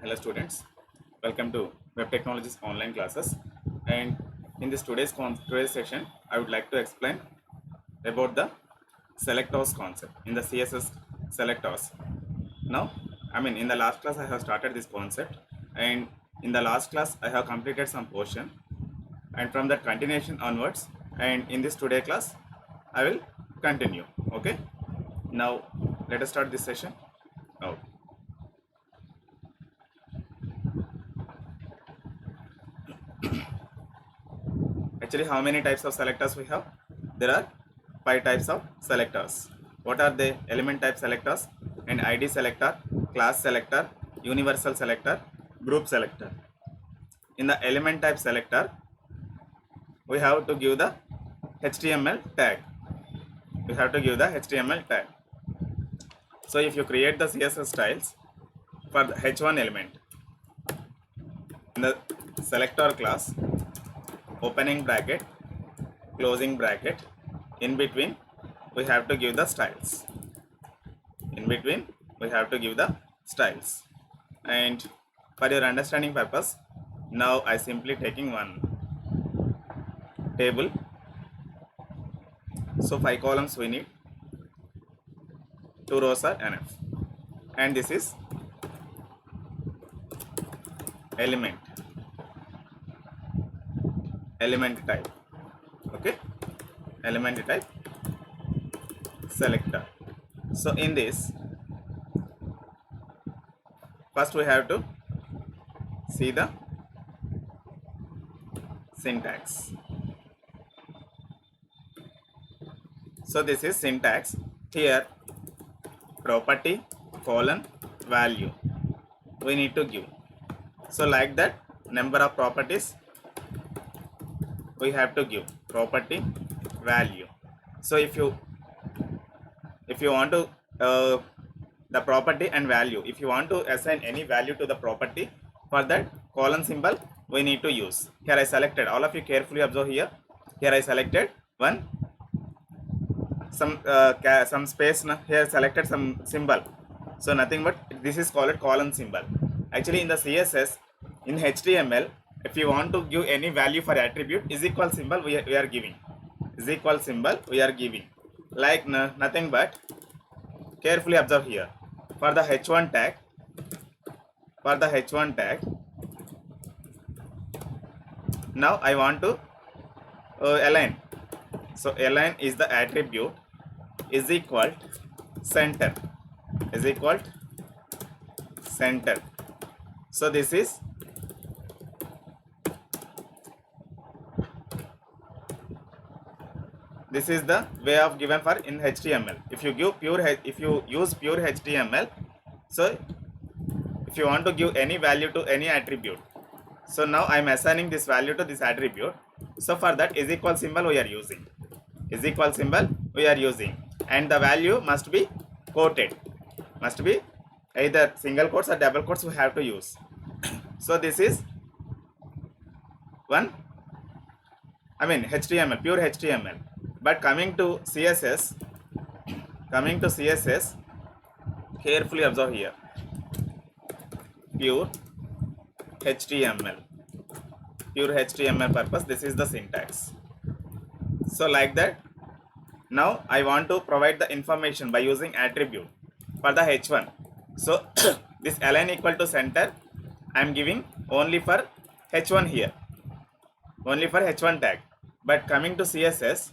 Hello students, welcome to Web Technologies online classes, and in this today's session I would like to explain about the selectors concept in the CSS selectors. Now in the last class I have started this concept, and in the last class I have completed some portion, and from that continuation onwards, and in this today class I will continue. Okay, now let us start this session now. Actually, how many types of selectors we have? There are 5 types of selectors. What are they? Element type selectors and ID selector, class selector, universal selector, group selector. In the element type selector, we have to give the HTML tag. We have to give the HTML tag. So if you create the CSS styles for the H1 element in the selector class, opening bracket, closing bracket, in between we have to give the styles. In between we have to give the styles. And for your understanding purpose, now I simply taking one table. So 5 columns we need, 2 rows are enough, and this is element type. Okay, element type selector. So in this, first we have to see the syntax. So this is syntax. Here property colon value we need to give. So like that, number of properties we have to give, property value. So if you want to the property and value, if you want to assign any value to the property, for that colon symbol we need to use. Here I selected, all of you carefully observe here. Here I selected some space. Here selected some symbol. So nothing but this is called colon symbol. Actually in the CSS, in HTML, if you want to give any value for attribute, is equal symbol we are giving. Is equal symbol we are giving. Like nothing but, carefully observe here. For the H1 tag, now I want to align. So align is the attribute, is equal center, So this is the way of given for in HTML. If you use pure HTML, so if you want to give any value to any attribute, so now I am assigning this value to this attribute. So for that, is equal symbol we are using. And the value must be quoted, must be either single quotes or double quotes we have to use. So this is one, HTML, pure HTML. But coming to CSS, carefully observe here, pure HTML purpose, this is the syntax. So like that, now I want to provide the information by using attribute for the H1. So this align equal to center I am giving only for H1 here, only for H1 tag. But coming to CSS,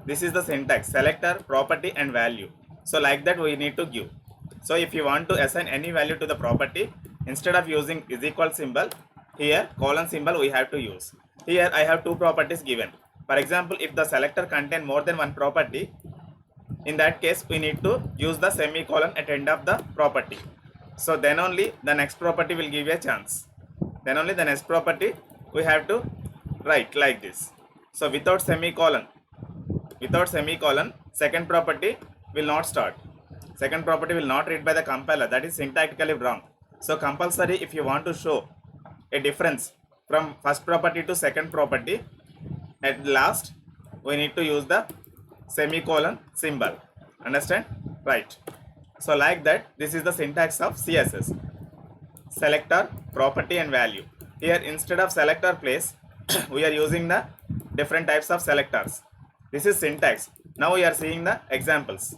this is the syntax, selector, property and value. So like that we need to give. So if you want to assign any value to the property, instead of using is equal symbol, here colon symbol we have to use. Here I have 2 properties given. For example, if the selector contain more than one property, in that case we need to use the semicolon at end of the property. So then only the next property will give you a chance. Then only the next property we have to write like this. So without semicolon, second property will not start. Second property will not read by the compiler. That is syntactically wrong. So compulsory, if you want to show a difference from first property to second property, at last we need to use the semicolon symbol. Understand? Right. So like that, this is the syntax of CSS. Selector, property and value. Here instead of selector place, we are using the different types of selectors. This is syntax. Now we are seeing the examples.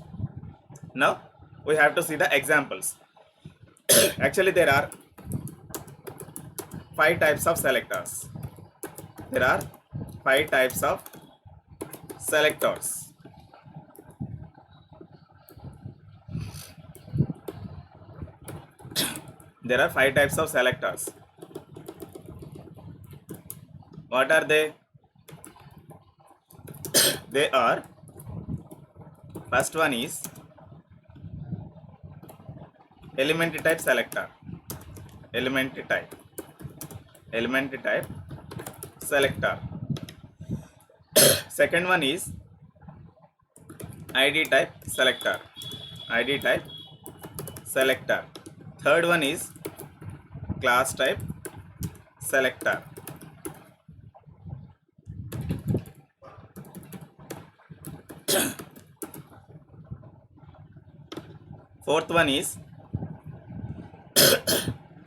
Now we have to see the examples. Actually there are 5 types of selectors. There are 5 types of selectors. There are 5 types of selectors. What are they? They are, first one is element type selector. Element type selector. Second one is ID type selector. ID type selector. Third one is class type selector. Fourth one is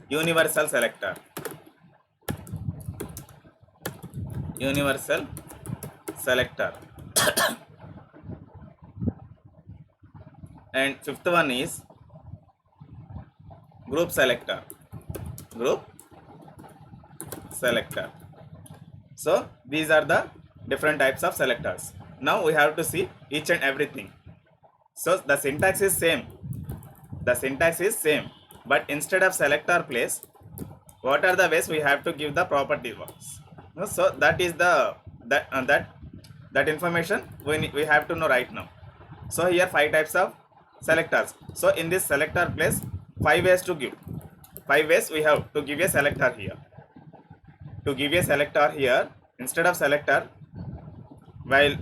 universal selector. Universal selector. And fifth one is group selector. Group selector. So these are the different types of selectors. Now we have to see each and everything. So the syntax is same. The syntax is same, but instead of selector place, what are the ways we have to give the property ones? So that is the that information we have to know right now. So here 5 types of selectors. So in this selector place, 5 ways to give. 5 ways we have to give a selector here. To give a selector here, instead of selector, while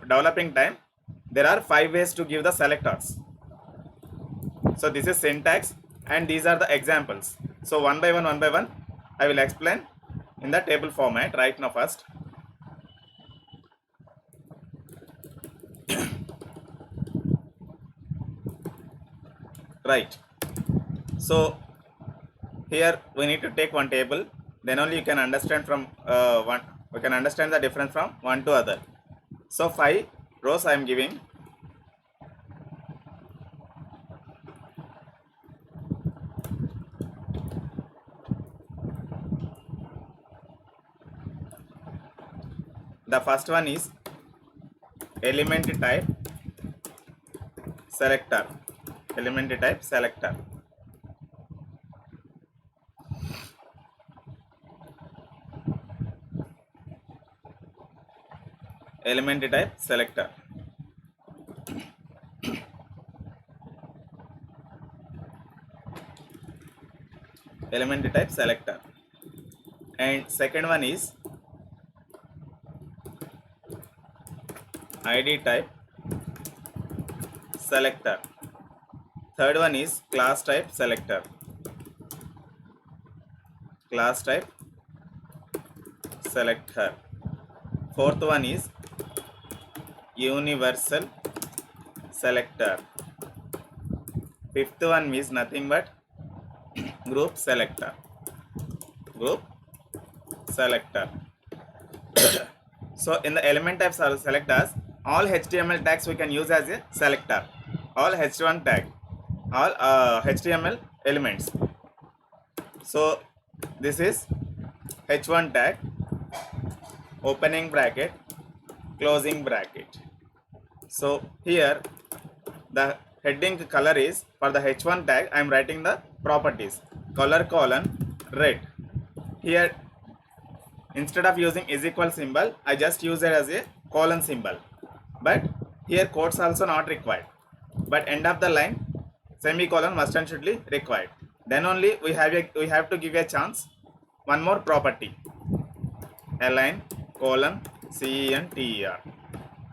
developing time, there are 5 ways to give the selectors. So this is syntax and these are the examples. So one by one I will explain in the table format right now first. Right. So here we need to take one table, then only you can understand from one. We can understand the difference from one to other. So 5 rows I am giving. The first one is element type selector. Element type selector. Element type selector. Element type selector. And second one is ID type selector. Third one is class type selector. Class type selector. Fourth one is universal selector. Fifth one is nothing but group selector. Group selector. So in the element type selectors, all HTML tags we can use as a selector. All H1 tag, all HTML elements. So this is H1 tag, opening bracket, closing bracket. So here the heading color is, for the H1 tag I am writing the properties, color colon red. Here instead of using is equal symbol, I just use it as a colon symbol. But here quotes also not required. But end of the line, semicolon must and should be required. Then only we have to give a chance one more property, align colon center.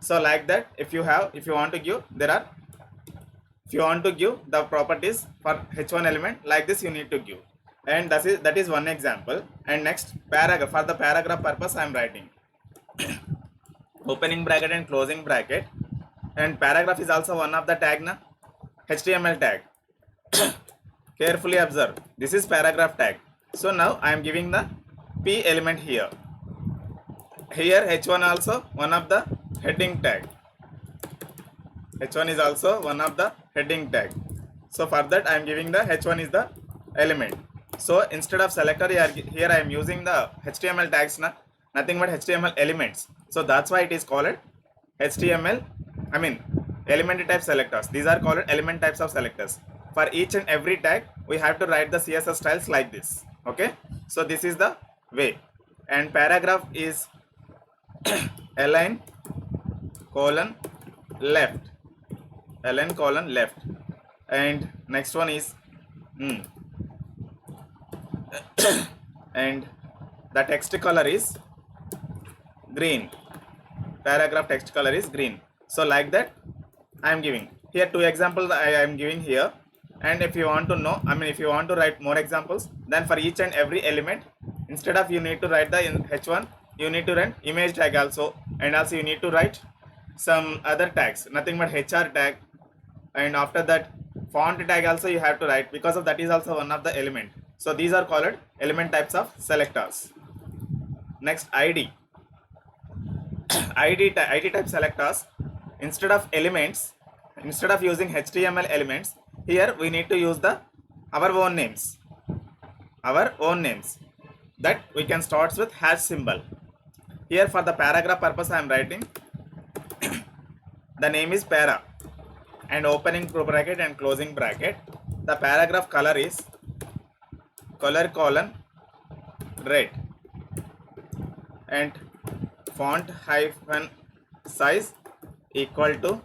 So like that, if you want to give, if you want to give the properties for H1 element, like this you need to give. And that is one example. And next paragraph, for the paragraph purpose I am writing opening bracket and closing bracket. And paragraph is also one of the tag na. HTML tag. Carefully observe. This is paragraph tag. So now I am giving the P element here. Here H1 also one of the heading tag. H1 is also one of the heading tag. So for that I am giving the H1 is the element. So instead of selector here I am using the HTML tags, nothing but HTML elements. So that's why it is called HTML, element type selectors. These are called element types of selectors. For each and every tag we have to write the CSS styles like this. Okay, so this is the way. And paragraph is align colon left, align colon left. And next one is and the text color is green. Paragraph text color is green. So like that I am giving here 2 examples I am giving here. And if you want to know, if you want to write more examples, then for each and every element, instead of you need to write the H1, you need to write image tag also, and also you need to write some other tags, nothing but HR tag, and after that font tag also you have to write, because of that is also one of the element. So these are called element types of selectors. Next, ID. ID type selectors, instead of elements, instead of using HTML elements, here we need to use our own names, that we can start with hash symbol. Here for the paragraph purpose I am writing the name is para, and opening bracket and closing bracket. The paragraph color is color colon red, and font hyphen size equal to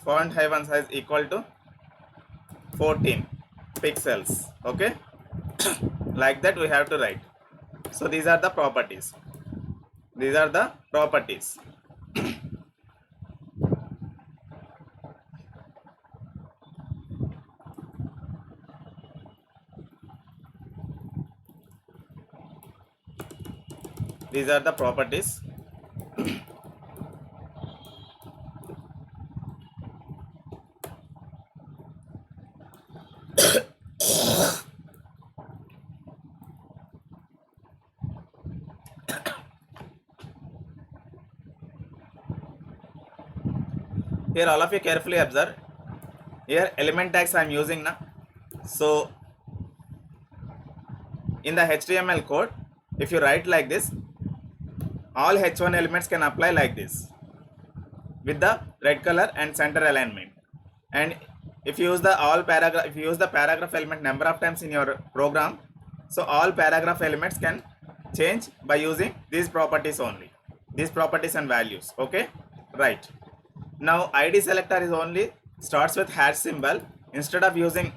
font hyphen size equal to 14 pixels. Okay, like that we have to write. So these are the properties. These are the properties. These are the properties. Here all of you carefully observe. Here element tags I am using now. So in the HTML code, if you write like this, all H1 elements can apply like this with the red color and center alignment. And if you use the paragraph element number of times in your program, so all paragraph elements can change by using these properties only, these properties and values. Okay, right. Now ID selector is only starts with hash symbol. Instead of using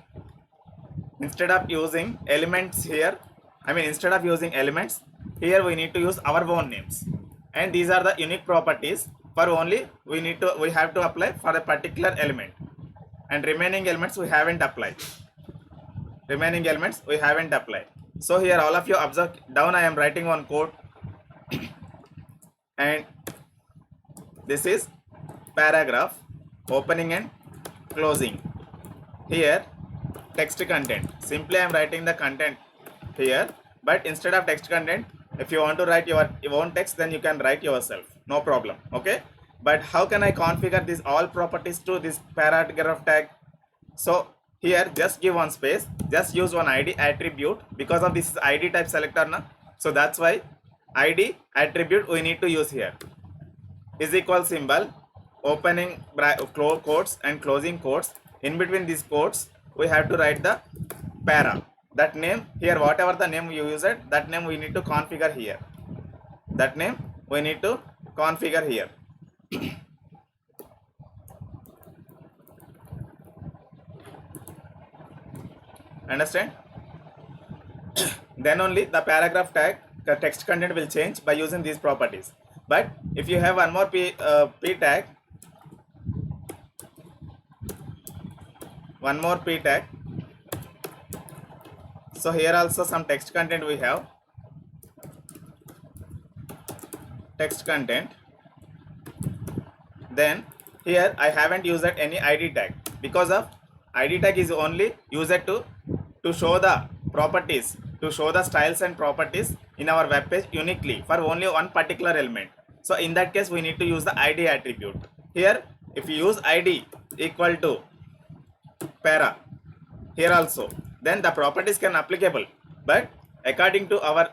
elements here, instead of using elements here, we need to use our own names, and these are the unique properties for only we have to apply for a particular element, and remaining elements we haven't applied. So here all of you observe down, I am writing one code and this is paragraph opening and closing. Here text content, simply I am writing the content here, but instead of text content, if you want to write your own text, then you can write yourself, no problem. Okay, but how can I configure these all properties to this paragraph tag? So here just give one space, just use one ID attribute, because of this is ID type selector now. So that's why ID attribute we need to use here is equal symbol, opening quotes and closing quotes. In between these quotes we have to write the para, that name here, whatever the name you use it, that name we need to configure here, Understand? Then only the paragraph tag, the text content will change by using these properties. But if you have one more p tag, so here also some text content we have, then here I haven't used any ID tag, because of id tag is only used to show the properties, to show the styles and properties in our web page uniquely for only one particular element. So in that case we need to use the id attribute. Here if you use id equal to para here also, then the properties can applicable, but according to our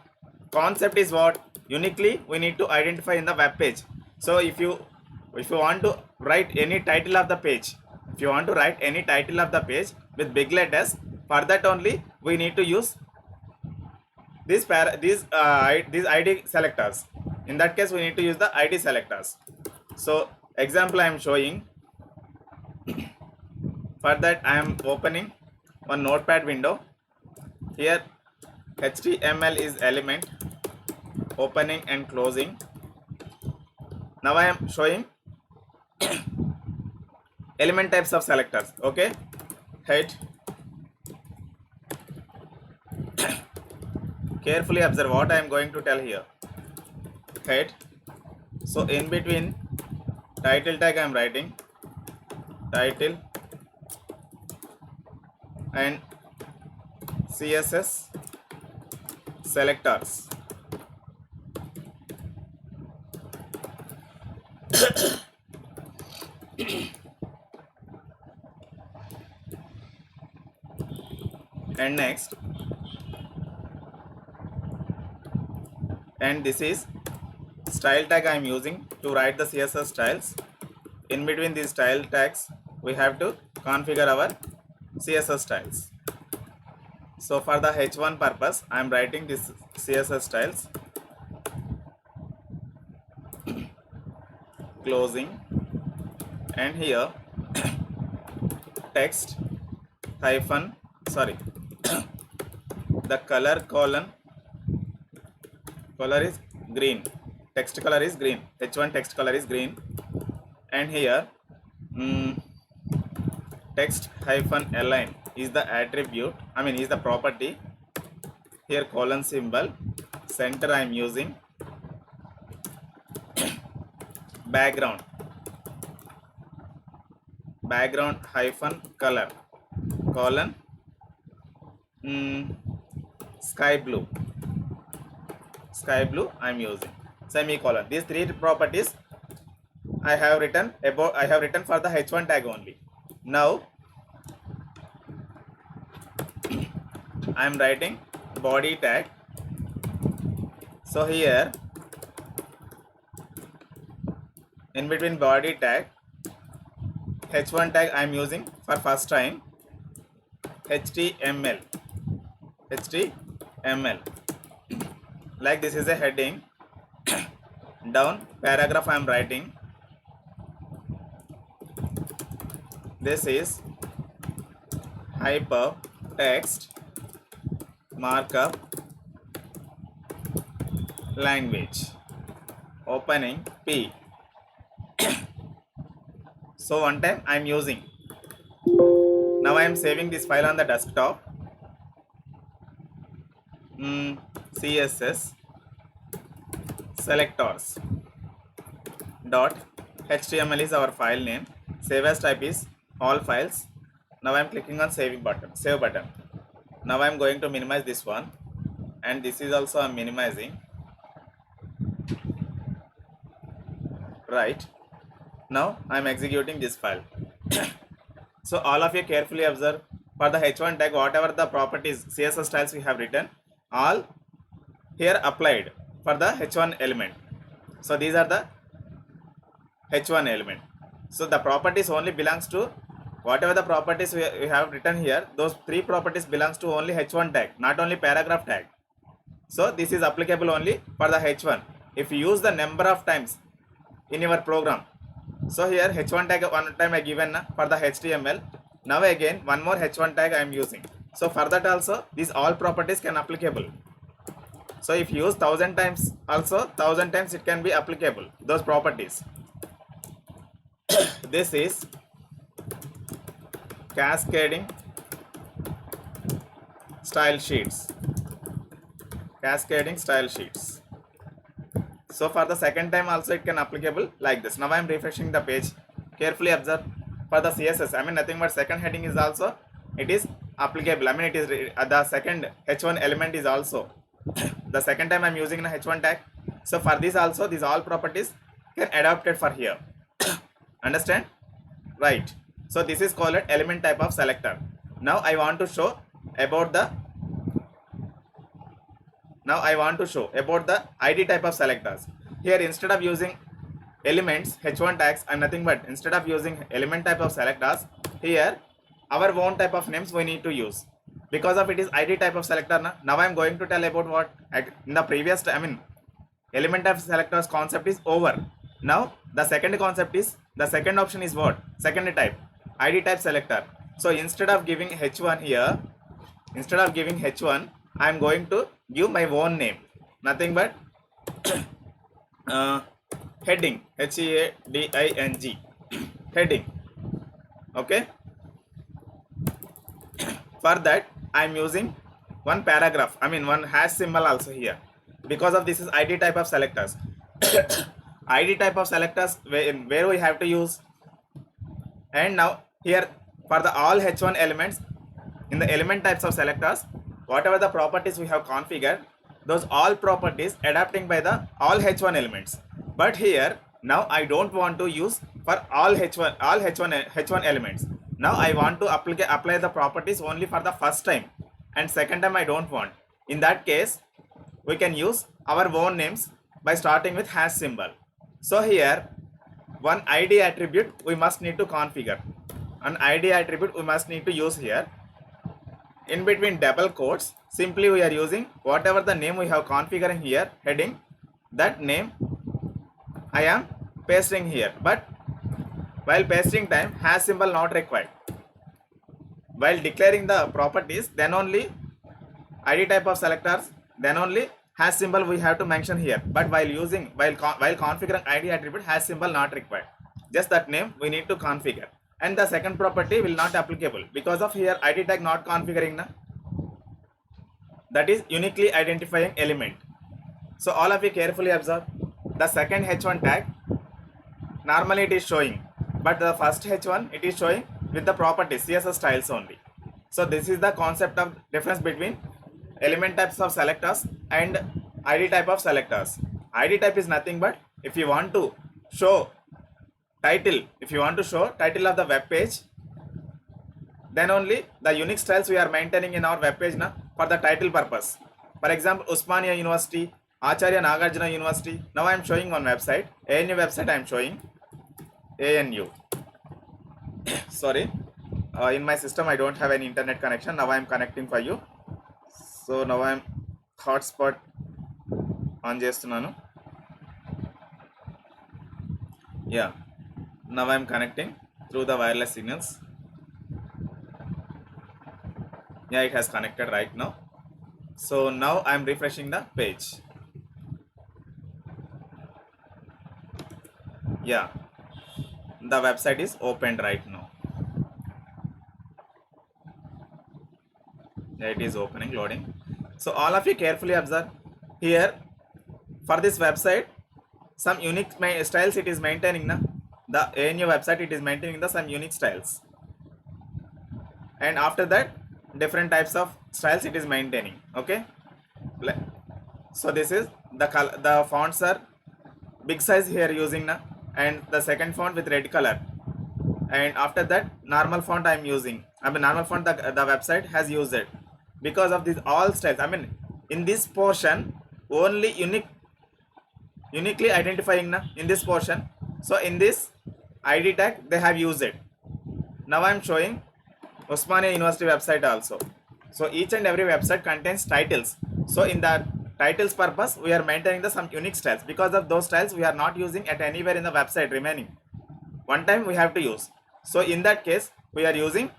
concept is what uniquely we need to identify in the web page. So if you want to write any title of the page, if you want to write any title of the page with big letters, for that only we need to use these id selectors. In that case we need to use the id selectors. So example I am showing. For that I am opening one notepad window. Here HTML is element, opening and closing. Now I am showing element types of selectors. Okay, head. Carefully observe what I am going to tell here. Head. So in between title tag I am writing title and CSS selectors. And next, and this is style tag I am using to write the CSS styles. In between these style tags we have to configure our CSS styles. So for the h1 purpose I am writing this CSS styles, closing, and here text hyphen the color is green, text color is green, h1 text color is green, and here text hyphen align is the attribute, is the property. Here colon symbol, center I am using, background hyphen color colon sky blue I am using, semicolon. These three properties I have written for the h1 tag only. Now I am writing body tag. So here in between body tag, h1 tag I am using for first time HTML. Like this is a heading. Down paragraph I am writing. This is hypertext markup language. Opening P. So one time I am using. Now I am saving this file on the desktop. CSS selectors dot html is our file name. Save as type is all files. Now I am clicking on save button. Now I am going to minimize this one, and this is also I am minimizing. Right. Now I am executing this file. So all of you carefully observe, for the h1 tag whatever the properties CSS styles we have written, all here applied for the h1 element. So these are the h1 element. So the properties only belongs to whatever the properties we have written here. Those three properties belongs to only h1 tag, not only paragraph tag. So this is applicable only for the h1 if you use the number of times in your program. So here h1 tag one time I given for the HTML. Now again one more h1 tag I am using. So for that also these all properties can applicable. So if you use 1000 times also 1000 times it can be applicable, those properties. This is cascading style sheets. So for the second time also it can applicable like this. Now I am refreshing the page. Carefully observe. for the CSS, I mean nothing but second heading is also, it is applicable. I mean it is the second h1 element is also the second time I'm using the h1 tag. So for this also, these all properties can adapted for here. Understand? Right. So this is called element type of selector. Now I want to show about the ID type of selectors. Here instead of using elements h1 tags and nothing but instead of using element type of selectors, here our own type of names we need to use, because of it is ID type of selector. Now I am going to tell about what in the previous, I mean element type selectors concept is over. Now the second concept is, the second option is what? Second type, ID type selector. So instead of giving h1 here, instead of giving h1, I am going to give my own name, nothing but heading, HEADING, heading. Okay, for that I am using one paragraph, I mean one hash symbol also here, because of this is ID type of selectors. ID type of selectors where we have to use. And now here for the all h1 elements in the element types of selectors, whatever the properties we have configured, those all properties adapting by the all h1 elements. But here now I don't want to use for all h1 elements. Now I want to apply the properties only for the first time, and second time I don't want. In that case we can use our own names by starting with hash symbol. So here one ID attribute we must need to configure. An ID attribute we must need to use here. In between double quotes, simply we are using whatever the name we have configured here, heading, that name I am pasting here. But while pasting time, hash symbol not required. While declaring the properties, then only ID type of selectors, then only hash symbol we have to mention here. But while configuring ID attribute, hash symbol not required. Just that name we need to configure. And the second property will not applicable because of here ID tag not configuring. That is uniquely identifying element. So all of you carefully observe. The second h1 tag normally it is showing, but the first h1 it is showing with the properties CSS styles only. So this is the concept of difference between element types of selectors and ID type of selectors. ID type is nothing but if you want to show title, of the web page, then only the unique styles we are maintaining in our web page for the title purpose. For example, Usmania University, Acharya Nagarjuna University. Now I am showing one website, ANU website I am showing, ANU. Sorry, in my system I don't have any internet connection. Now I am connecting for you. So now I am hotspot on చేస్తున్నాను. Yeah, now I am connecting through the wireless signals. Yeah, it has connected right now. So now I am refreshing the page. Yeah, the website is opened right now. Yeah, it is opening, loading. So all of you carefully observe here. For this website, some unique styles it is maintaining. The ANU website it is maintaining some unique styles, and after that different types of styles it is maintaining. Okay, so this is the fonts are big size here using and the second font with red color, and after that normal font I am using. I mean normal font the website has used it because of these all styles. I mean in this portion only uniquely identifying in this portion. So in this ID tag they have used it. Now I am showing Osmania University website also. So each and every website contains titles. So in that titles purpose we are maintaining some unique styles. Because of those styles we are not using at anywhere in the website remaining. One time we have to use. So in that case we are using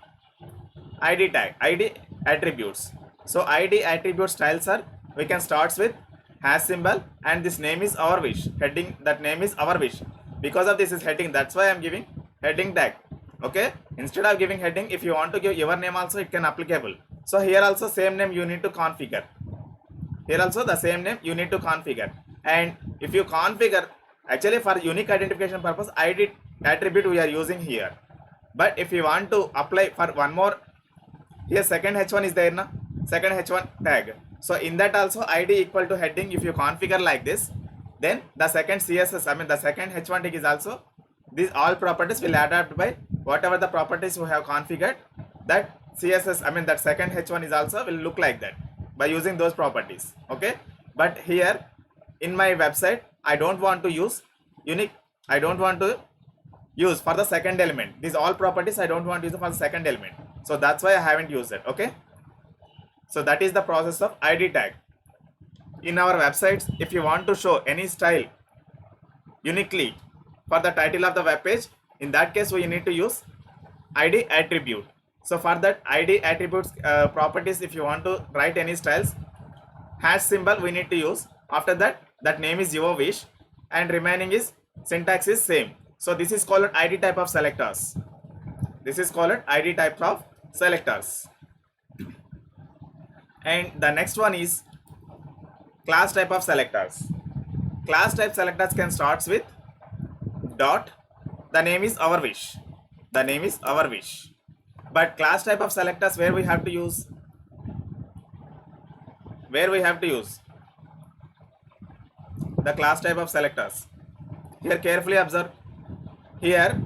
ID tag, ID attributes. So ID attribute styles are, we can start with hash symbol, and this name is our wish. Heading, that name is our wish. Because of this is heading, that's why I am giving heading tag. Okay, instead of giving heading, if you want to give your name also it can applicable. So here also same name you need to configure. Here also the same name you need to configure. And if you configure, actually for unique identification purpose ID attribute we are using here. But if you want to apply for one more, here second h1 is there na, second h1 tag. So in that also id equal to heading, if you configure like this, then the second css, I mean the second h1 tag is also, these all properties will adapt by whatever the properties you have configured, that css, I mean that second h1 is also will look like that by using those properties. Okay, but here in my website I don't want to use unique, I don't want to use for the second element, these all properties I don't want to use for the second element, so that's why I haven't used it. Okay, so that is the process of id tag. In our websites, if you want to show any style uniquely for the title of the web page, in that case we need to use id attribute. So for that id attributes properties, if you want to write any styles, hash symbol we need to use. After that, that name is your wish, and remaining is syntax is same. So this is called id type of selectors. This is called id type of selectors. And the next one is class type of selectors. Class type selectors can starts with dot, the name is our wish, the name is our wish. But class type of selectors, where we have to use, the class type of selectors, here carefully observe, here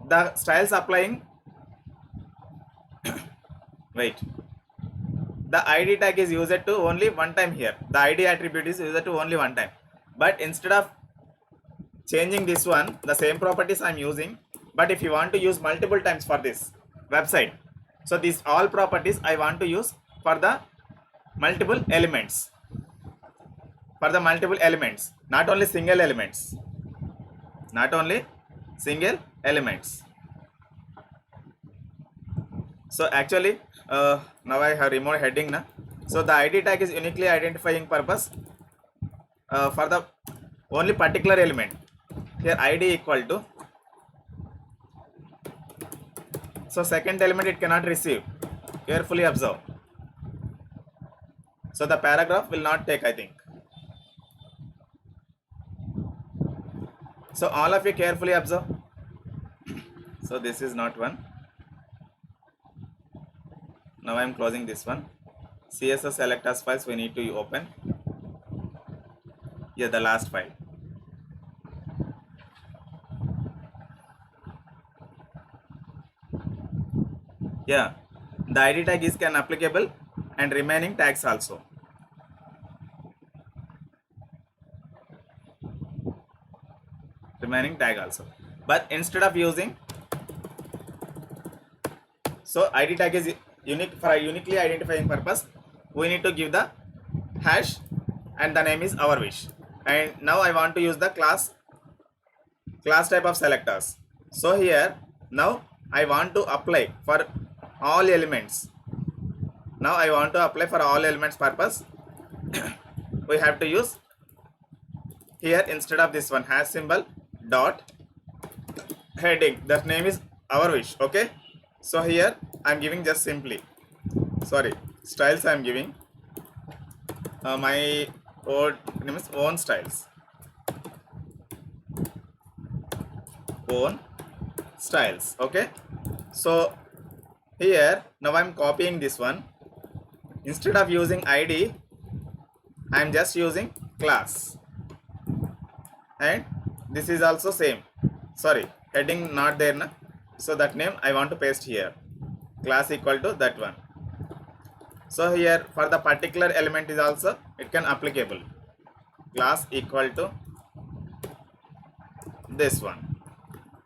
the styles applying wait, the id tag is used to only one time. Here the id attribute is used to only one time, but instead of changing this one, the same properties I'm using, but if you want to use multiple times for this website, so these all properties I want to use for the multiple elements, for the multiple elements, not only single elements, not only single elements. So actually now I have removed heading na. So the id tag is uniquely identifying purpose for the only particular element. Here id equal to, so second element it cannot receive, carefully observe. So the paragraph will not take, I think. So all of you carefully observe. So this is not one. Now I am closing this one. CSS selectors files we need to open. Here the last file. Yeah, the id tag is can applicable and remaining tags also. Remaining tag also. But instead of using, so id tag is unique for a uniquely identifying purpose, we need to give the hash and the name is our wish. And now I want to use the class type of selectors. So here now I want to apply for all elements. Now I want to apply for all elements purpose. We have to use here, instead of this one hash symbol, dot heading, that name is our wish. Okay, so here I am giving just simply, sorry, styles I am giving my old name is own styles, own styles. Okay, so here now I am copying this one. Instead of using id, I am just using class, and this is also same, sorry, heading not there na, so that name I want to paste here, class equal to that one. So here for the particular element is also it can applicable, class equal to this one.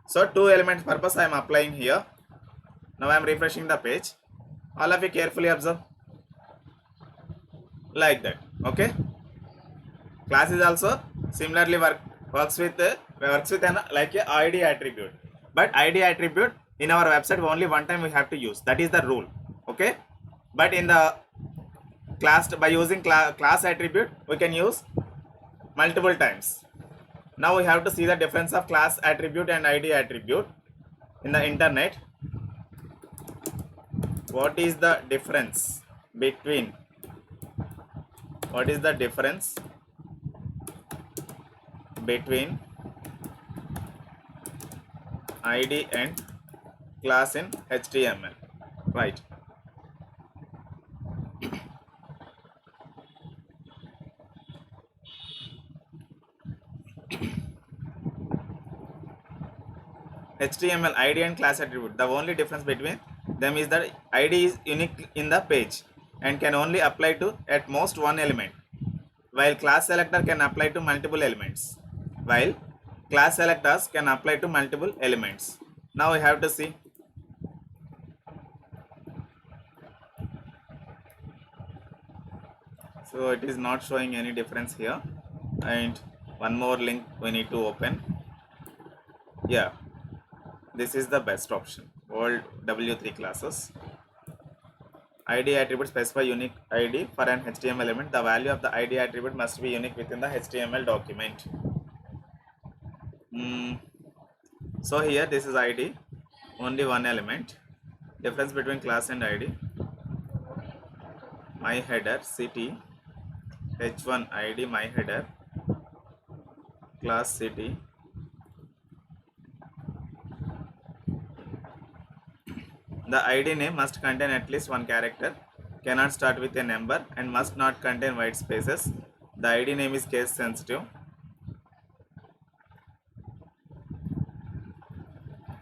So two elements purpose I am applying here. Now I am refreshing the page. All of you carefully observe, like that. Okay, class is also similarly works with an like a id attribute, but id attribute in our website only one time we have to use, that is the rule. Okay, but in the class, by using class attribute we can use multiple times. Now we have to see the difference of class attribute and id attribute in the internet. What is the difference between, what is the difference between id and class in HTML, right? HTML ID and class attribute. The only difference between them is that ID is unique in the page and can only apply to at most one element, while class selector can apply to multiple elements. While class selectors can apply to multiple elements. Now we have to see. So it is not showing any difference here, and one more link we need to open. Yeah, this is the best option. All W3 classes. ID attribute specify unique ID for an HTML element. The value of the ID attribute must be unique within the HTML document. So here this is ID, only one element. Difference between class and ID. My header city, h1 ID my header, class city. The ID name must contain at least one character, cannot start with a number, and must not contain white spaces. The ID name is case sensitive.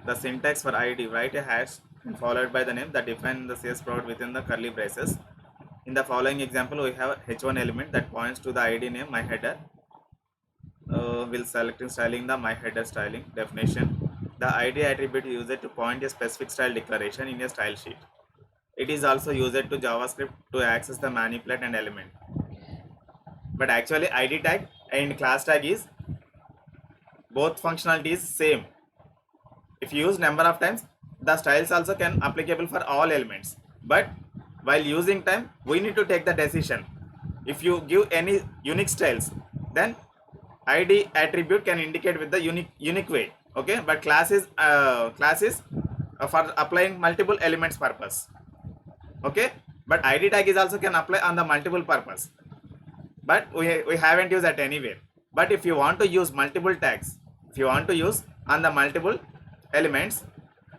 The syntax for ID: write a hash followed by the name that define the CS proud within the curly braces. In the following example, we have h1 element that points to the ID name my header. Will selecting styling the my header styling definition. The ID attribute used to point a specific style declaration in a style sheet. It is also used to JavaScript to access the manipulate and element. But actually ID tag and class tag is both functionalities same. If you use number of times, the styles also can applicable for all elements. But while using time, we need to take the decision. If you give any unique styles, then ID attribute can indicate with the unique way. Okay, but class is for applying multiple elements purpose. Okay, but ID tag is also can apply on the multiple purpose. But we haven't used that anywhere. But if you want to use multiple tags, if you want to use on the multiple elements,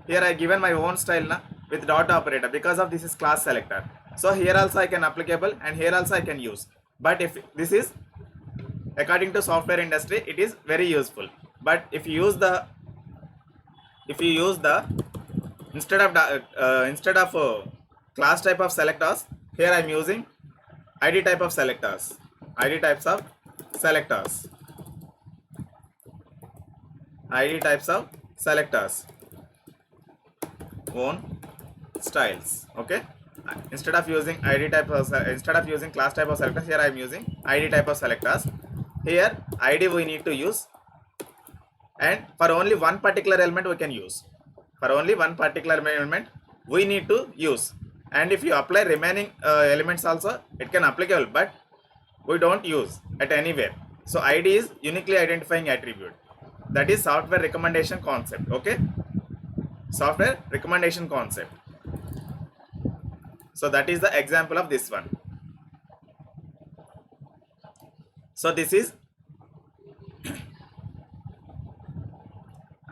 here I given my own style with dot operator because of this is class selector. So here also I can applicable and here also I can use. But if this is according to software industry, it is very useful. But if you use the instead of class type of selectors, here I am using ID type of selectors. ID types of selectors. ID types of selectors. Own styles. Okay. Instead of using ID type of class type of selectors, here I am using ID type of selectors. Here ID we need to use, and for only one particular element we can use. For only one particular element we need to use, and if you apply remaining elements also, it can applicable, but we don't use at anywhere. So ID is uniquely identifying attribute. That is software recommendation concept. Okay, software recommendation concept. So that is the example of this one. So this is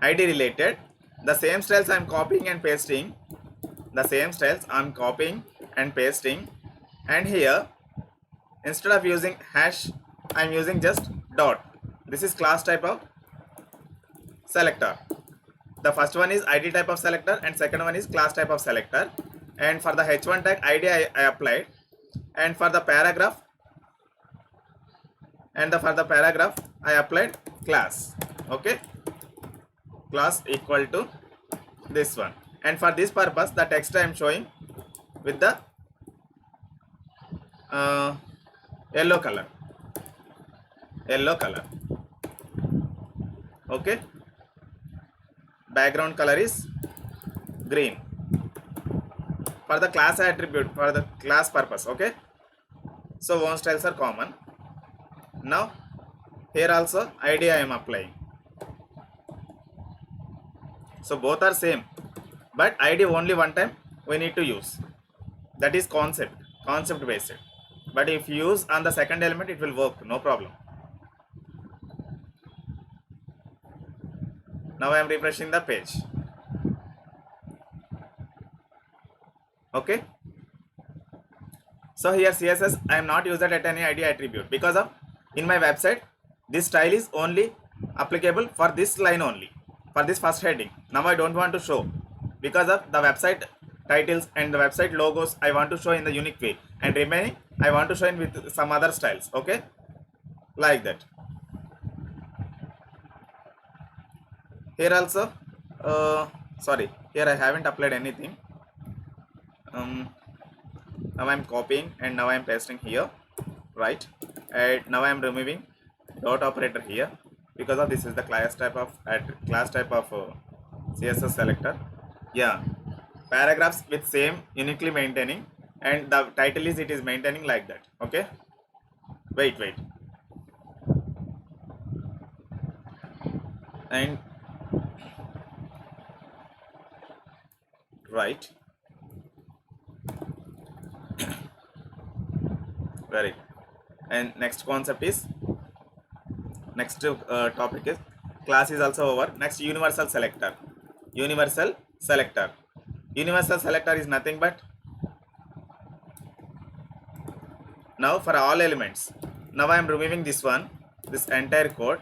ID related. The same styles I am copying and pasting. And here instead of using hash, I am using just dot. This is class type of selector. The first one is ID type of selector and second one is class type of selector. And for the h1 tag ID I applied, and for the paragraph I applied class. Okay, class equal to this one, and for this purpose the text I am showing with the yellow color. Okay, background color is green for the class attribute, for the class purpose. Okay, so one styles are common. Now here also ID I am applying. So both are same, but ID only one time we need to use. That is concept based. But if you use on the second element, it will work, no problem. Now I am refreshing the page. Okay, so here CSS I am not used at any ID attribute because of in my website this style is only applicable for this line only, for this first heading. Now I don't want to show because of the website titles and the website logos I want to show in the unique way, and remaining I want to show in with some other styles. Okay, like that. Here also sorry, here I haven't applied anything. Now I'm copying and now I'm pasting here, right? And now I'm removing dot operator here because of this is the class type of CSS selector. Yeah, paragraphs with same uniquely maintaining, and the title is it is maintaining like that. Okay, wait, and right, very good. And next concept is next topic is class is also over. Next, universal selector. Universal selector. Universal selector is nothing but now for all elements. Now I am removing this one, this entire code.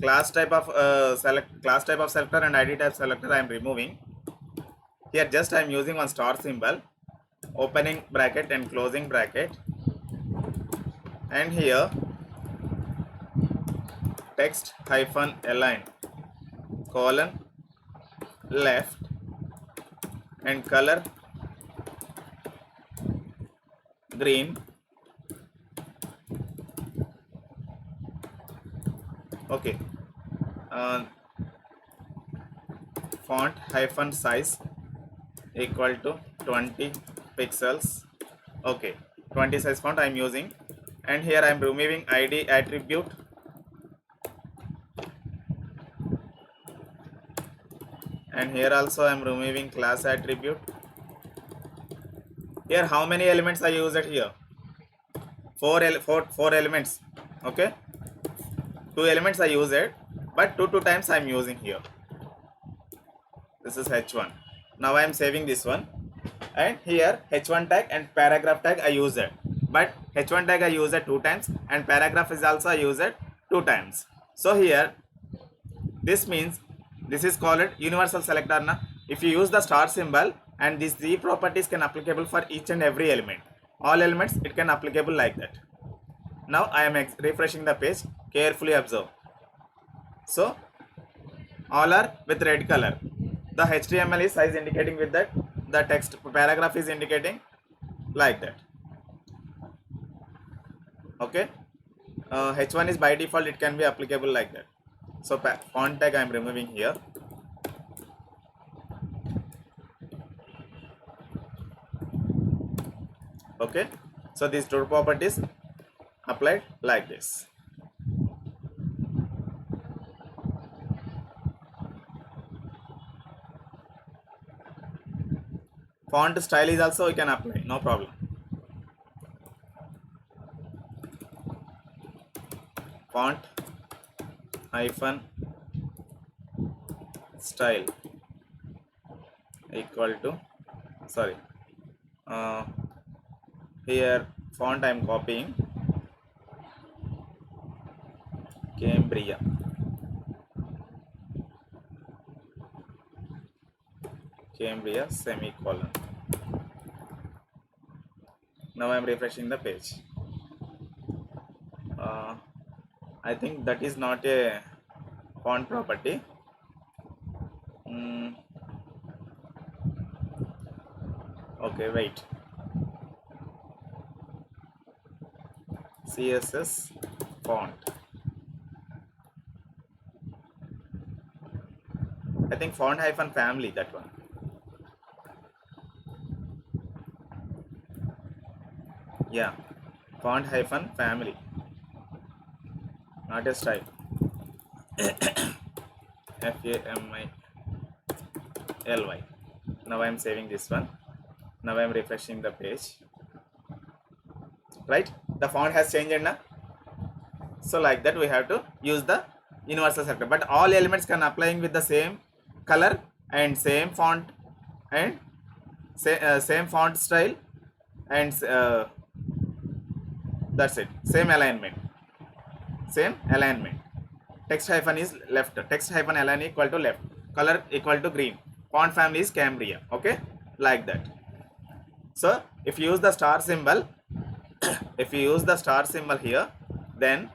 Class type of selector and ID type selector I am removing. Here just I am using one star symbol, opening bracket and closing bracket, and here text hyphen align colon left and color green. Okay, font hyphen size equal to 20 pixels. Okay, 20 size font I am using, and here I am removing ID attribute, and here also I am removing class attribute. Here how many elements I use it here? Four elements. Okay, 2 elements I use it, but two times I am using here. This is h1. Now I am saving this one, and here h1 tag and paragraph tag I use it, but h1 tag I use it 2 times and paragraph is also I use it 2 times. So here this means this is called universal selector na. If you use the star symbol, and these 3 properties can applicable for each and every element, all elements it can applicable like that. Now I am refreshing the page, carefully observe. So all are with red color. The HTML is size indicating with that, the text paragraph is indicating like that. Okay, h1 is by default it can be applicable like that. So font tag I am removing here. Okay, so these 2 properties applied like this. Font style is also we can apply, no problem. Font hyphen style equal to, sorry, here font I am copying Cambria. Cambria semicolon. Now I am refreshing the page. I think that is not a font property. Okay, wait. CSS font. I think font hyphen family, that one. Yeah, font hyphen family, not a style. FAMILY. Now I am saving this one. Now I am refreshing the page. Right, the font has changed now. So like that we have to use the universal selector, but all elements can applying with the same color and same font and same font style, and that's it. Same alignment. Text hyphen is left. Text hyphen align equal to left. Color equal to green. Font family is Cambria. Okay, like that. So if you use the star symbol, here, then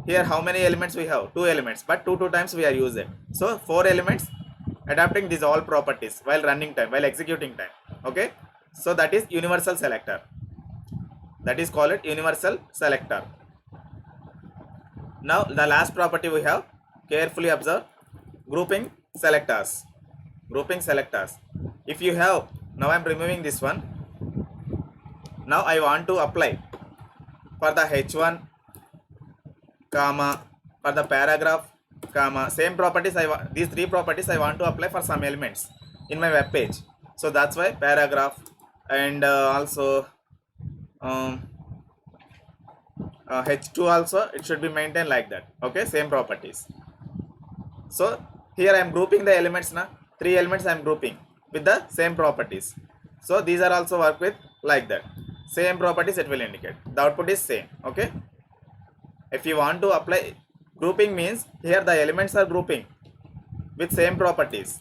here how many elements we have? 2 elements, but two times we are using. So 4 elements adapting these all properties while running time, while executing time. Okay, so that is universal selector. That is called universal selector. Now the last property we have, carefully observe, grouping selectors. If you have, now I am removing this one. Now I want to apply for the H1, comma, for the paragraph, comma, same properties these 3 properties I want to apply for some elements in my web page. So that's why paragraph and also H2 also it should be maintained like that. Okay, same properties. So here I am grouping the elements now. 3 elements I am grouping with the same properties. So these are also work with like that. Same properties it will indicate. The output is same. Okay. If you want to apply grouping, means here the elements are grouping with same properties.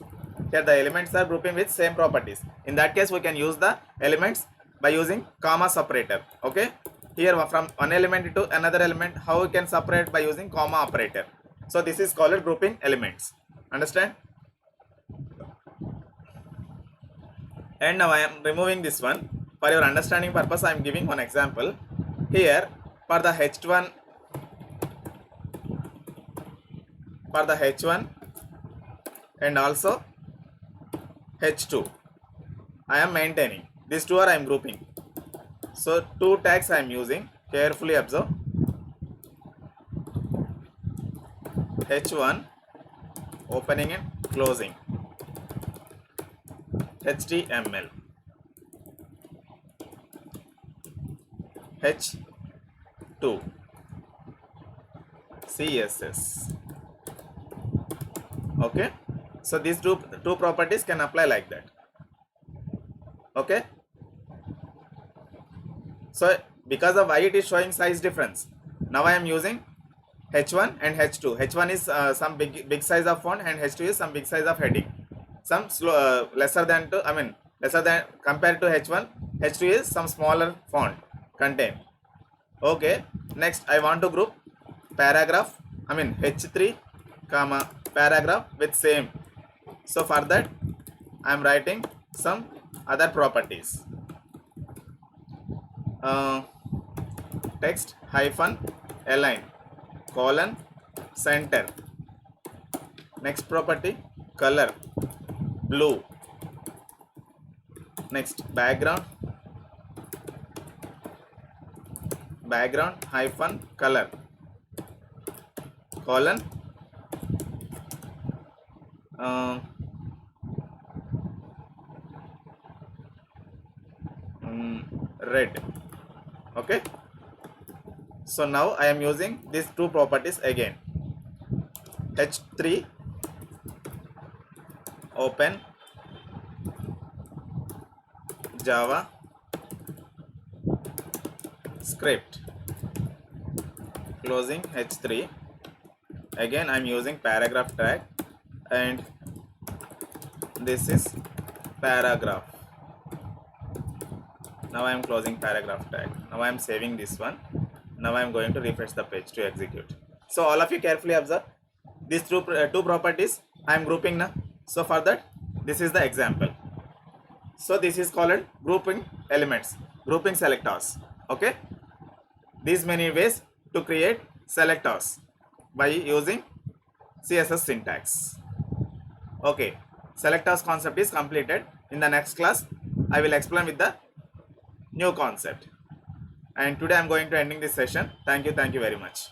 In that case we can use the elements by using comma separator. Okay. Here from one element to another element, how we can separate? By using comma operator. So this is called grouping elements. Understand? And now I am removing this one. For your understanding purpose, I am giving one example. Here for the H1, and also H2, I am maintaining. These 2 are I am grouping. So 2 tags I am using. Carefully observe. H1, opening and closing. HTML. H2, CSS. Okay, so these two properties can apply like that. Okay, so because of why it is showing size difference, now I am using H1 and H2. H1 is some big size of font, and H2 is some big size of heading. Some lesser than compared to H1. H2 is some smaller font contain. Okay, next I want to group paragraph, H3, comma, paragraph with same. So for that I am writing some other properties. Text hyphen align, colon, center. Next property, color, blue. Next background hyphen color, colon, red. Okay, so now I am using these 2 properties again. H3, open Java script, closing H3. Again I am using paragraph tag, and this is paragraph. Now I am closing paragraph tag. Now I am saving this one. Now I am going to refresh the page to execute. So all of you carefully observe these 2 properties I am grouping now. So for that, this is the example. So this is called grouping elements, grouping selectors. Okay, these many ways to create selectors by using CSS syntax. Okay, selectors concept is completed. In the next class I will explain with the new concept. And today I am going to ending this session. Thank you very much.